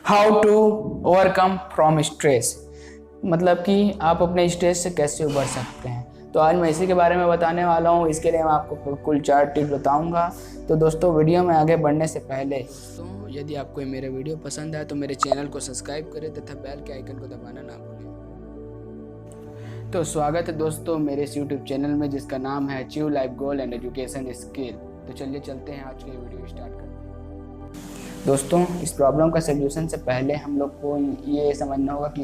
How to overcome from stress, मतलब कि आप अपने स्ट्रेस से कैसे उबर सकते हैं। तो आज मैं इसी के बारे में बताने वाला हूँ। इसके लिए मैं आपको कुल 4 टिप्स बताऊँगा। तो दोस्तों, वीडियो में आगे बढ़ने से पहले यदि आपको मेरे वीडियो पसंद है तो मेरे चैनल को सब्सक्राइब करें तथा बेल के आइकन को दबाना ना भूलें। तो स्वागत है दोस्तों मेरे इस यूट्यूब चैनल में, जिसका नाम है achieve life goal and education skill. तो चलिए चलते हैं, आज की वीडियो स्टार्ट करते हैं। दोस्तों, इस प्रॉब्लम का सलूशन से पहले हम लोग को ये समझना होगा कि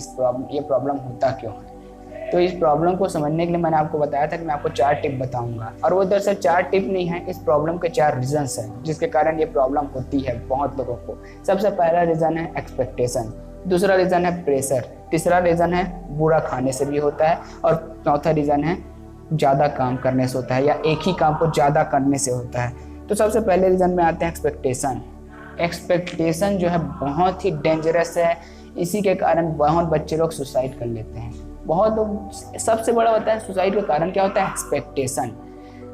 ये प्रॉब्लम होता क्यों है। तो इस प्रॉब्लम को समझने के लिए मैंने आपको बताया था कि मैं आपको 4 टिप बताऊंगा, और वो दरअसल 4 टिप नहीं है, इस प्रॉब्लम के 4 रीजंस हैं जिसके कारण ये प्रॉब्लम होती है बहुत लोगों को। सबसे पहला रीज़न है एक्सपेक्टेशन, दूसरा रीज़न है प्रेशर, तीसरा रीज़न है बुरा खाने से भी होता है, और चौथा रीज़न है ज़्यादा काम करने से होता है या एक ही काम को ज़्यादा करने से होता है। तो सबसे पहले रीज़न में आते हैं एक्सपेक्टेशन। एक्सपेक्टेशन जो है बहुत ही डेंजरस है, इसी के कारण बहुत बच्चे लोग सुसाइड कर लेते हैं। बहुत लोग, सबसे बड़ा होता है सुसाइड का कारण क्या होता है, एक्सपेक्टेशन।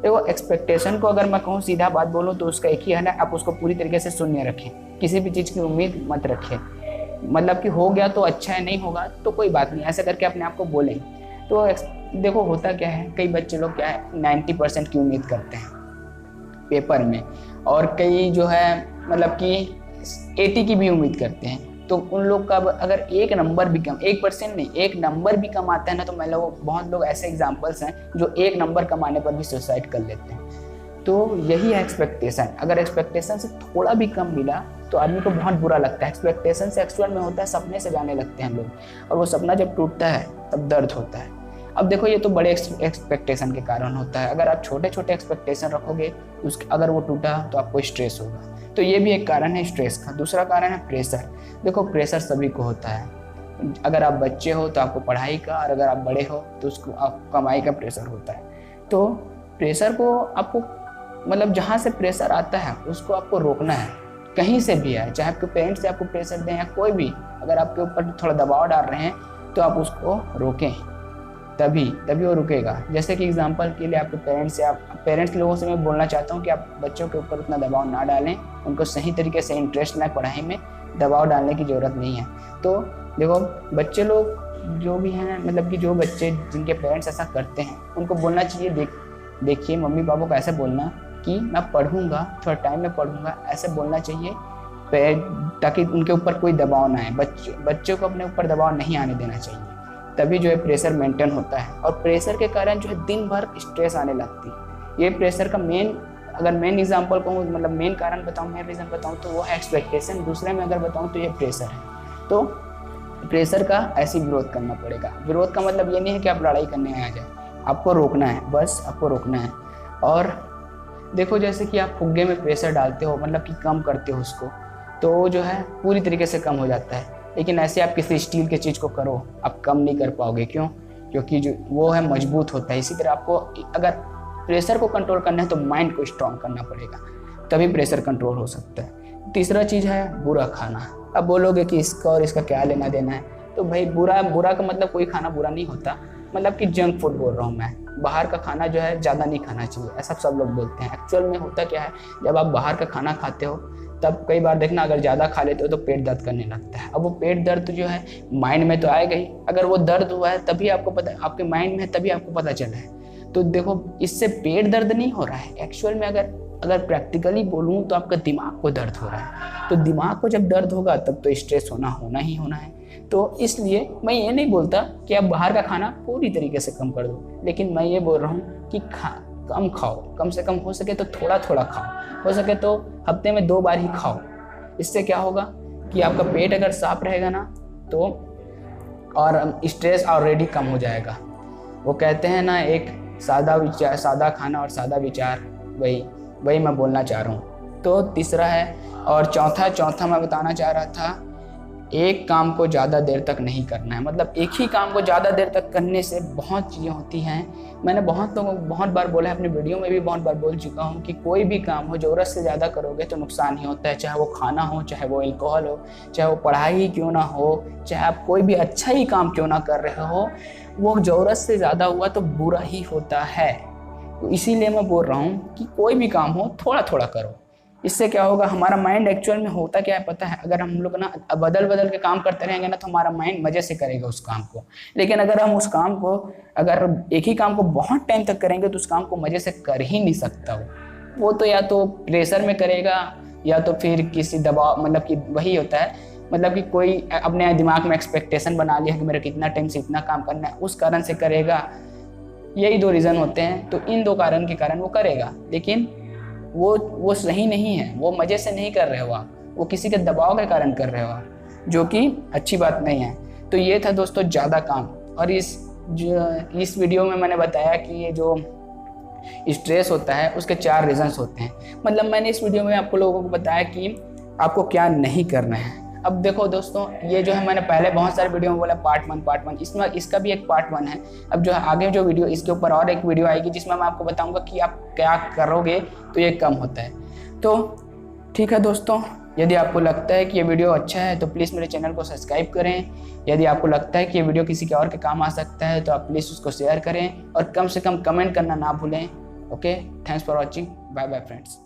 देखो, एक्सपेक्टेशन को अगर मैं कहूँ, सीधा बात बोलूँ तो उसका एक ही हल है, आप उसको पूरी तरीके से शून्य रखें, किसी भी चीज़ की उम्मीद मत रखें। मतलब कि हो गया तो अच्छा है, नहीं होगा तो कोई बात नहीं, ऐसा करके अपने आप को बोलें। तो देखो होता क्या है, कई बच्चे लोग क्या है 90% की उम्मीद करते हैं पेपर में, और कई जो है मतलब कि 80 की भी उम्मीद करते हैं। तो उन लोग का अगर एक नंबर भी कम, 1% नहीं, एक नंबर भी कम आता है ना, तो मतलब बहुत लोग ऐसे एग्जाम्पल्स हैं जो एक नंबर कम आने पर भी सुसाइड कर लेते हैं। तो यही है एक्सपेक्टेशन। अगर एक्सपेक्टेशन से थोड़ा भी कम मिला तो आदमी को बहुत बुरा लगता है। एक्सपेक्टेशन से एक्चुअल में होता है सपने से जाने लगते हैं लोग, और वो सपना जब टूटता है तब दर्द होता है। अब देखो, ये तो बड़े एक्सपेक्टेशन के कारण होता है। अगर आप छोटे छोटे एक्सपेक्टेशन रखोगे, अगर वो टूटा तो आपको स्ट्रेस होगा। तो ये भी एक कारण है स्ट्रेस का। दूसरा कारण है प्रेशर। देखो, प्रेशर सभी को होता है। अगर आप बच्चे हो तो आपको पढ़ाई का, और अगर आप बड़े हो तो उसको आपको कमाई का प्रेशर होता है। तो प्रेशर को आपको, मतलब जहाँ से प्रेशर आता है उसको आपको रोकना है, कहीं से भी आए, चाहे आपके पेरेंट्स से आपको प्रेशर दें या कोई भी, अगर आपके ऊपर थोड़ा दबाव डाल रहे हैं तो आप उसको रोकें, तभी वो रुकेगा। जैसे कि एग्जांपल के लिए आपके पेरेंट्स लोगों से मैं बोलना चाहता हूँ कि आप बच्चों के ऊपर उतना दबाव ना डालें, उनको सही तरीके से इंटरेस्ट लाए पढ़ाई में, दबाव डालने की ज़रूरत नहीं है। तो देखो, बच्चे लोग जो भी हैं, मतलब कि जो बच्चे जिनके पेरेंट्स ऐसा करते हैं, उनको बोलना चाहिए, देखिए मम्मी पापा को ऐसे बोलना कि मैं पढ़ूंगा, थोड़ा टाइम में पढ़ूंगा, ऐसे बोलना चाहिए, ताकि उनके ऊपर कोई दबाव ना आए। बच्चों को अपने ऊपर दबाव नहीं आने देना चाहिए, तभी जो है प्रेशर मेंटेन होता है। और प्रेशर के कारण जो है दिन भर स्ट्रेस आने लगती है। ये प्रेशर का मेन एग्जांपल कहूँ, मतलब मेन कारण बताऊँ, मेन रीज़न बताऊँ तो वो है एक्सपेक्टेशन। दूसरे में अगर बताऊँ तो ये प्रेशर है। तो प्रेशर का ऐसे विरोध करना पड़ेगा। विरोध का मतलब ये नहीं है कि आप लड़ाई करने आ जाए, आपको रोकना है, बस आपको रोकना है। और देखो, जैसे कि आप फुग्गे में प्रेशर डालते हो, मतलब कि कम करते हो उसको, तो जो है पूरी तरीके से कम हो जाता है। लेकिन ऐसे आप किसी स्टील के चीज़ को करो, आप कम नहीं कर पाओगे। क्यों? क्योंकि जो वो है मजबूत होता है। इसी तरह आपको अगर प्रेशर को कंट्रोल करना है तो माइंड को स्ट्रॉन्ग करना पड़ेगा, तभी प्रेशर कंट्रोल हो सकता है। तीसरा चीज़ है बुरा खाना। अब बोलोगे कि इसका और इसका क्या लेना देना है, तो भाई बुरा का मतलब कोई खाना बुरा नहीं होता, मतलब कि जंक फूड बोल रहा हूँ मैं। बाहर का खाना जो है ज़्यादा नहीं खाना चाहिए, ऐसा सब लोग बोलते हैं। एक्चुअल में होता क्या है, जब आप बाहर का खाना खाते हो तब कई बार देखना, अगर ज़्यादा खा लेते हो तो पेट दर्द करने लगता है। अब वो पेट दर्द जो है माइंड में तो आएगा ही, अगर वो दर्द हुआ है तभी आपको पता, आपके माइंड में है तभी आपको पता चला है। तो देखो, इससे पेट दर्द नहीं हो रहा है एक्चुअल में। अगर प्रैक्टिकली बोलूँ तो आपका दिमाग को दर्द हो रहा है। तो दिमाग को जब दर्द होगा तब तो स्ट्रेस होना ही होना है। तो इसलिए मैं ये नहीं बोलता कि आप बाहर का खाना पूरी तरीके से कम कर दो, लेकिन मैं ये बोल रहा हूँ कि कम खाओ, कम से कम हो सके तो थोड़ा थोड़ा खाओ, हो सके तो हफ्ते में 2 बार ही खाओ। इससे क्या होगा कि आपका पेट अगर साफ रहेगा ना, तो और स्ट्रेस ऑलरेडी कम हो जाएगा। वो कहते हैं ना, एक सादा खाना और सादा विचार, वही मैं बोलना चाह रहा हूँ। तो तीसरा है, और चौथा मैं बताना चाह रहा था, एक काम को ज़्यादा देर तक नहीं करना है। मतलब एक ही काम को ज़्यादा देर तक करने से बहुत चीज़ें होती हैं। मैंने बहुत लोगों को बहुत बार बोला है, अपने वीडियो में भी बहुत बार बोल चुका हूँ कि कोई भी काम हो, ज़रूरत से ज़्यादा करोगे तो नुकसान ही होता है। चाहे वो खाना हो, चाहे वो अल्कोहल हो, चाहे वो पढ़ाई ही क्यों ना हो, चाहे आप कोई भी अच्छा ही काम क्यों ना कर रहे हो, वो ज़रूरत से ज़्यादा हुआ तो बुरा ही होता है। तो इसीलिए मैं बोल रहा हूँ कि कोई भी काम हो थोड़ा थोड़ा करो। इससे क्या होगा, हमारा माइंड एक्चुअल में होता क्या है पता है, अगर हम लोग ना बदल बदल के काम करते रहेंगे ना तो हमारा माइंड मजे से करेगा उस काम को। लेकिन अगर हम उस काम को, अगर एक ही काम को बहुत टाइम तक करेंगे तो उस काम को मजे से कर ही नहीं सकता वो तो या तो प्रेशर में करेगा या तो फिर किसी दबाव, मतलब कि वही होता है, मतलब कि कोई अपने दिमाग में एक्सपेक्टेशन बना लिया कि मेरा कितना टाइम से इतना काम करना है, उस कारण से करेगा। यही 2 रीज़न होते हैं, तो इन 2 कारण के कारण वो करेगा, लेकिन वो सही नहीं है, वो मज़े से नहीं कर रहे हो आप, वो किसी के दबाव के कारण कर रहे हो आप, जो कि अच्छी बात नहीं है। तो ये था दोस्तों ज़्यादा काम। और इस वीडियो में मैंने बताया कि ये जो स्ट्रेस होता है उसके 4 रीजंस होते हैं। मतलब मैंने इस वीडियो में आपको लोगों को बताया कि आपको क्या नहीं करना है। अब देखो दोस्तों, ये जो है मैंने पहले बहुत सारे वीडियो में बोला पार्ट वन, इसमें इसका भी एक पार्ट 1 है। अब जो है आगे जो वीडियो, इसके ऊपर और एक वीडियो आएगी जिसमें मैं आपको बताऊंगा कि आप क्या करोगे तो ये कम होता है। तो ठीक है दोस्तों, यदि आपको लगता है कि ये वीडियो अच्छा है तो प्लीज़ मेरे चैनल को सब्सक्राइब करें। यदि आपको लगता है कि ये वीडियो किसी के और के काम आ सकता है तो आप प्लीज़ उसको शेयर करें और कम से कम कमेंट करना ना भूलें। Okay, thanks for watching, bye bye friends.